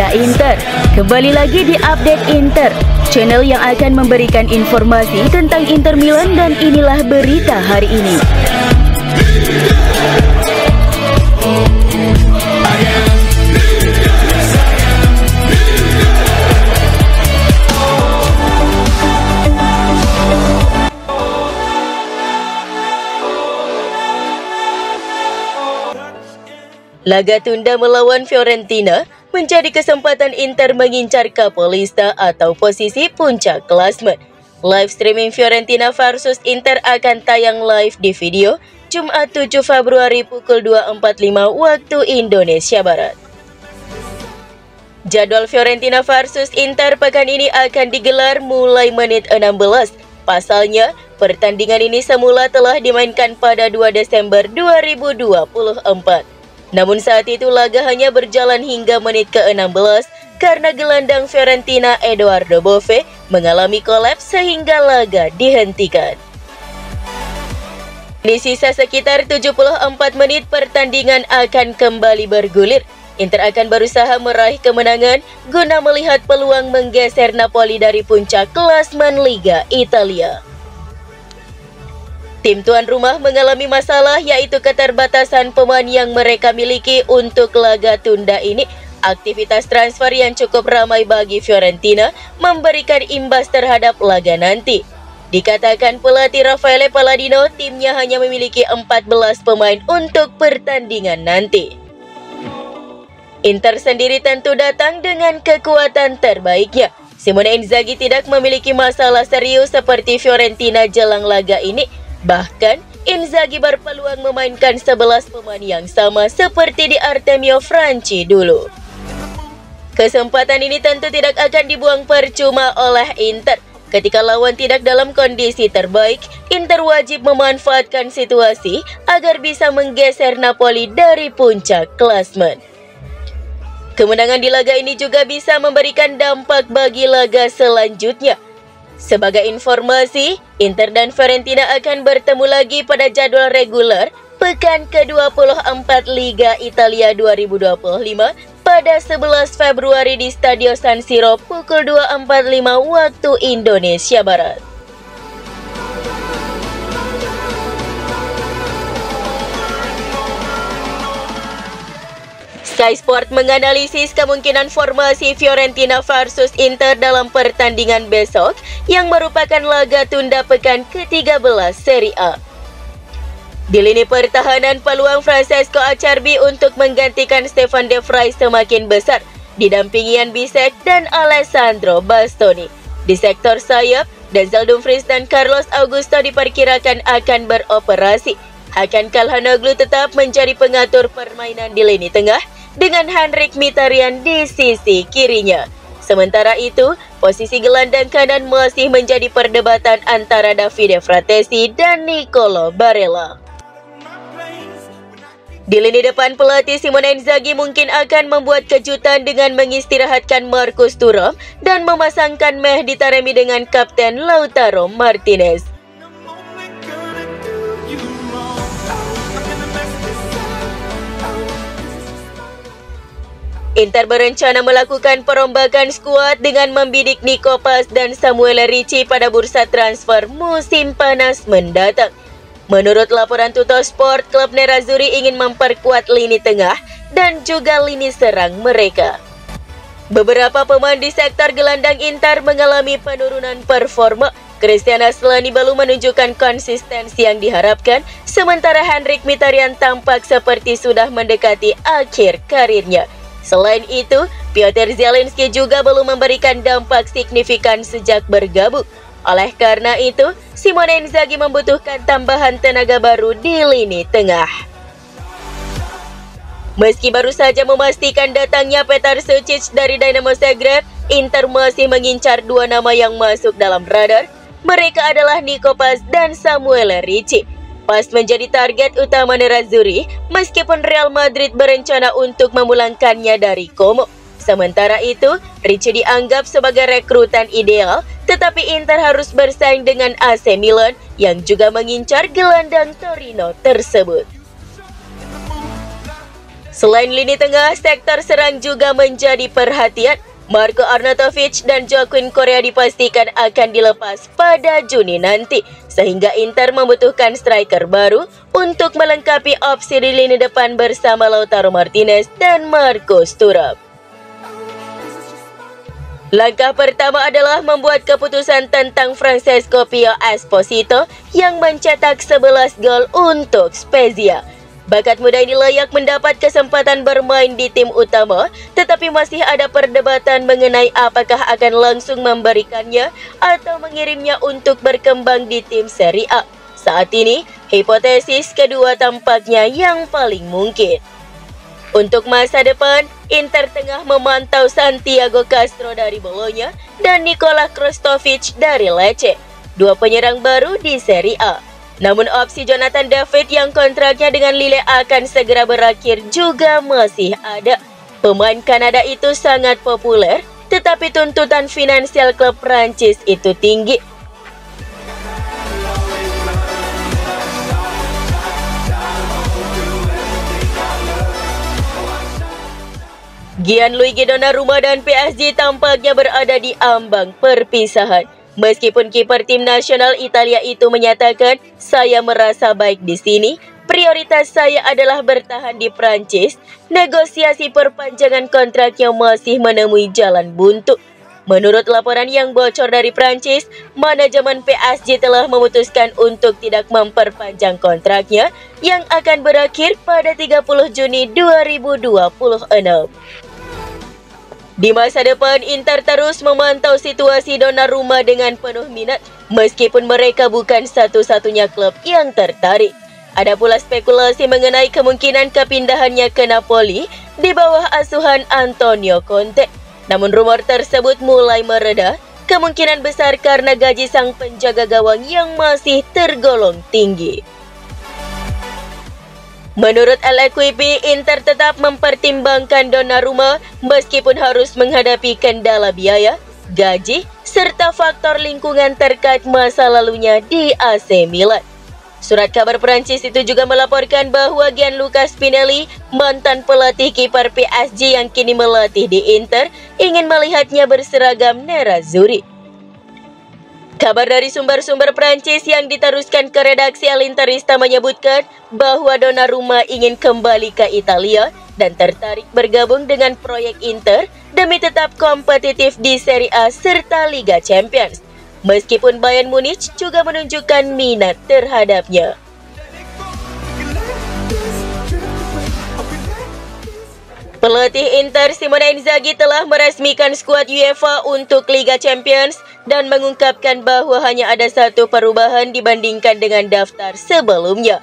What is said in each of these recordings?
Forza Inter. Kembali lagi di Update Inter, channel yang akan memberikan informasi tentang Inter Milan, dan inilah berita hari ini. Laga tunda melawan Fiorentina menjadi kesempatan Inter mengincar Capolista atau posisi puncak klasmen. Live streaming Fiorentina versus Inter akan tayang live di video Jumat 7 Februari pukul 2.45 waktu Indonesia Barat. Jadwal Fiorentina versus Inter pekan ini akan digelar mulai menit 16. Pasalnya, pertandingan ini semula telah dimainkan pada 2 Desember 2024. Namun saat itu laga hanya berjalan hingga menit ke-16 karena gelandang Fiorentina Edoardo Bove mengalami kolaps sehingga laga dihentikan. Di sisa sekitar 74 menit pertandingan akan kembali bergulir. Inter akan berusaha meraih kemenangan guna melihat peluang menggeser Napoli dari puncak klasmen Liga Italia. Tim tuan rumah mengalami masalah, yaitu keterbatasan pemain yang mereka miliki untuk laga tunda ini. Aktivitas transfer yang cukup ramai bagi Fiorentina memberikan imbas terhadap laga nanti. Dikatakan pelatih Raffaele Palladino, timnya hanya memiliki 14 pemain untuk pertandingan nanti. Inter sendiri tentu datang dengan kekuatan terbaiknya. Simone Inzaghi tidak memiliki masalah serius seperti Fiorentina jelang laga ini. Bahkan, Inzaghi berpeluang memainkan 11 pemain yang sama seperti di Artemio Franchi dulu. Kesempatan ini tentu tidak akan dibuang percuma oleh Inter. Ketika lawan tidak dalam kondisi terbaik, Inter wajib memanfaatkan situasi agar bisa menggeser Napoli dari puncak klasmen. Kemenangan di laga ini juga bisa memberikan dampak bagi laga selanjutnya. Sebagai informasi, Inter dan Fiorentina akan bertemu lagi pada jadwal reguler pekan ke-24 Liga Italia 2025 pada 11 Februari di Stadio San Siro pukul 2.45 waktu Indonesia Barat. Sky Sport menganalisis kemungkinan formasi Fiorentina versus Inter dalam pertandingan besok yang merupakan laga tunda pekan ke-13 Serie A. Di lini pertahanan, peluang Francesco Acerbi untuk menggantikan Stefan De Vrij semakin besar, didampingi Jan Bisek dan Alessandro Bastoni. Di sektor sayap, Denzel Dumfries dan Carlos Augusto diperkirakan akan beroperasi. Hakan Calhanoglu tetap menjadi pengatur permainan di lini tengah, dengan Henrik Mkhitaryan di sisi kirinya. Sementara itu, posisi gelandang kanan masih menjadi perdebatan antara Davide Fratesi dan Nicolo Barella. Di lini depan, pelatih Simone Inzaghi mungkin akan membuat kejutan dengan mengistirahatkan Marcus Thuram dan memasangkan Mehdi Taremi dengan Kapten Lautaro Martinez. Inter berencana melakukan perombakan skuad dengan membidik Nico Paz dan Samuel Ricci pada bursa transfer musim panas mendatang. Menurut laporan Tuttosport, klub Nerazzurri ingin memperkuat lini tengah dan juga lini serang mereka. Beberapa pemain di sektor gelandang Inter mengalami penurunan performa. Cristiano Aslani belum menunjukkan konsistensi yang diharapkan, sementara Henrik Mkhitaryan tampak seperti sudah mendekati akhir karirnya. Selain itu, Piotr Zielinski juga belum memberikan dampak signifikan sejak bergabung. Oleh karena itu, Simone Inzaghi membutuhkan tambahan tenaga baru di lini tengah. Meski baru saja memastikan datangnya Petar Sucic dari Dinamo Zagreb, Inter masih mengincar dua nama yang masuk dalam radar. Mereka adalah Nico Paz dan Samuel Ricci. Paz menjadi target utama Nerazzurri, meskipun Real Madrid berencana untuk memulangkannya dari Como. Sementara itu, Ricci dianggap sebagai rekrutan ideal, tetapi Inter harus bersaing dengan AC Milan yang juga mengincar gelandang Torino tersebut. Selain lini tengah, sektor serang juga menjadi perhatian. Marko Arnautovic dan Joaquin Correa dipastikan akan dilepas pada Juni nanti, sehingga Inter membutuhkan striker baru untuk melengkapi opsi di lini depan bersama Lautaro Martinez dan Marcos Thuram. Langkah pertama adalah membuat keputusan tentang Francesco Pio Esposito yang mencetak 11 gol untuk Spezia. Bakat muda ini layak mendapat kesempatan bermain di tim utama, tetapi masih ada perdebatan mengenai apakah akan langsung memberikannya atau mengirimnya untuk berkembang di tim Serie A. Saat ini, hipotesis kedua tampaknya yang paling mungkin. Untuk masa depan, Inter tengah memantau Santiago Castro dari Bologna dan Nikola Krostovic dari Lecce, dua penyerang baru di Serie A. Namun opsi Jonathan David yang kontraknya dengan Lille akan segera berakhir juga masih ada. Pemain Kanada itu sangat populer, tetapi tuntutan finansial klub Prancis itu tinggi. Gianluigi Donnarumma dan PSG tampaknya berada di ambang perpisahan. Meskipun kiper tim nasional Italia itu menyatakan, "Saya merasa baik di sini, prioritas saya adalah bertahan di Prancis," negosiasi perpanjangan kontraknya masih menemui jalan buntu. Menurut laporan yang bocor dari Prancis, manajemen PSG telah memutuskan untuk tidak memperpanjang kontraknya yang akan berakhir pada 30 Juni 2026. Di masa depan, Inter terus memantau situasi Donnarumma dengan penuh minat, meskipun mereka bukan satu-satunya klub yang tertarik. Ada pula spekulasi mengenai kemungkinan kepindahannya ke Napoli di bawah asuhan Antonio Conte. Namun rumor tersebut mulai mereda, kemungkinan besar karena gaji sang penjaga gawang yang masih tergolong tinggi. Menurut LEquipe, Inter tetap mempertimbangkan Donnarumma meskipun harus menghadapi kendala biaya, gaji, serta faktor lingkungan terkait masa lalunya di AC Milan. Surat kabar Prancis itu juga melaporkan bahwa Gianluca Spinelli, mantan pelatih kiper PSG yang kini melatih di Inter, ingin melihatnya berseragam nerazzurri. Kabar dari sumber-sumber Prancis yang diteruskan ke redaksi El Interista menyebutkan bahwa Donnarumma ingin kembali ke Italia dan tertarik bergabung dengan proyek Inter demi tetap kompetitif di Serie A serta Liga Champions. Meskipun Bayern Munich juga menunjukkan minat terhadapnya. Pelatih Inter Simone Inzaghi telah meresmikan skuad UEFA untuk Liga Champions dan mengungkapkan bahwa hanya ada satu perubahan dibandingkan dengan daftar sebelumnya.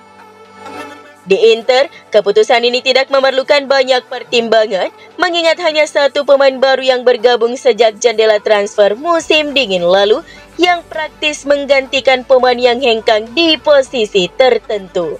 Di Inter, keputusan ini tidak memerlukan banyak pertimbangan, mengingat hanya satu pemain baru yang bergabung sejak jendela transfer musim dingin lalu, yang praktis menggantikan pemain yang hengkang di posisi tertentu.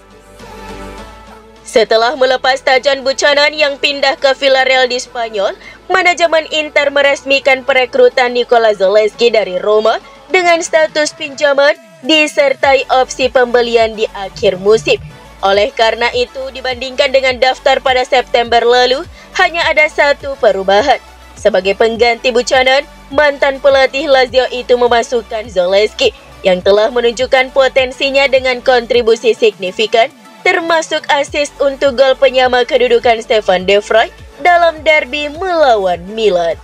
Setelah melepas Tajon Buchanan yang pindah ke Villarreal di Spanyol, manajemen Inter meresmikan perekrutan Nikola Zalewski dari Roma dengan status pinjaman disertai opsi pembelian di akhir musim. Oleh karena itu, dibandingkan dengan daftar pada September lalu, hanya ada satu perubahan. Sebagai pengganti Buchanan, mantan pelatih Lazio itu memasukkan Zalewski yang telah menunjukkan potensinya dengan kontribusi signifikan, termasuk assist untuk gol penyama kedudukan Stefan De Vrij dalam derby melawan Milan.